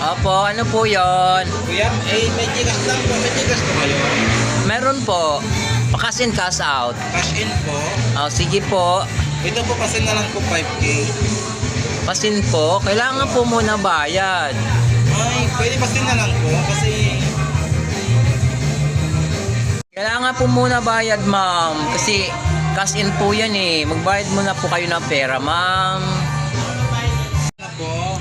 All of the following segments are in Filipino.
Opo, ano po yon? Kuya, may Gcash lang po. May Gcash po kayo. Meron po. Cash in, cash out. Cash in po. Oh, sige po. Ito po kasi na lang po 5K. Pasin po. Kailangan po muna bayad. Ay, pwede pasin na lang po kasi Kailangan po muna bayad, ma'am. Kasi cash in po yan eh. Magbayad muna po kayo ng pera, ma'am. na po.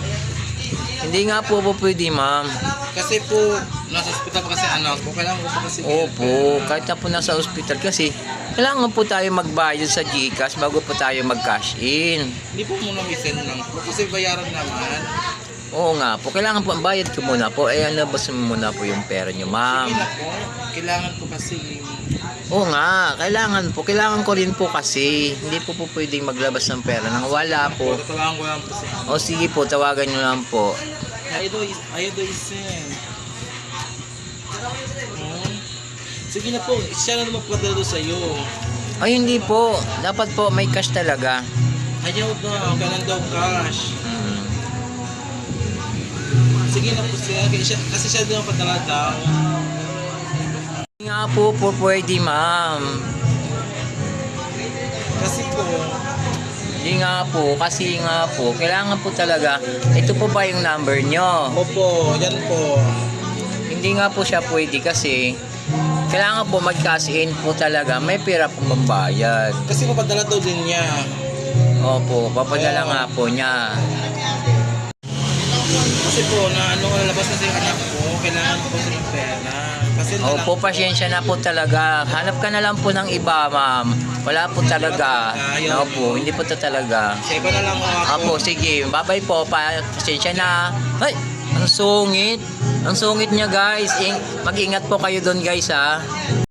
Hindi nga po pwede, ma'am. Kasi po, nasa hospital pa kasi anak ko. Kailangan ko po kasi. Opo, kahit na po nasa ospital kasi kailangan po tayo magbayad sa GCash bago po tayo mag-cash in. Hindi po muna may send lang po. Kasi bayaran naman. Oo nga po, kailangan po bayad ko muna po. Eh, labas mo muna po yung pera nyo, ma'am. Sige na po. Kailangan po kasi. Oo nga, kailangan po. Kailangan ko rin po kasi. Hindi po pwedeng maglabas ng pera nang wala po. Tatawagan ko lang po siya. O sige po, tawagan nyo lang po. Ayun is send. Sige na po. Siya na naman pagkatalo sa'yo. Ay, hindi po. Dapat po may cash talaga. Ayaw daw. Kailan daw cash. Sige na po siya. Kasi siya daw padala daw. Hindi nga po pwede, ma'am. Kasi po, Hindi nga po. Kailangan po talaga. Ito po ba yung number nyo? opo, yan po. Hindi nga po siya pwede kasi kailangan po mag-cash in po talaga. May pera pong mambayad. Kasi papadala daw din niya. Opo, papadala nga po niya. Kasi po, na labas na sa anak ko, kailangan ko po sa ng pera. Kasi Opo, pasyensya na po talaga. Hanap ka na lang po ng iba, ma'am. Wala po talaga. Opo, hindi po talaga. sa iba na lang ako. Opo, sige. Bye-bye po. Pasyensya na. Ay, ang sungit. Ang sungit niya, guys. Mag-ingat po kayo doon, guys, ha.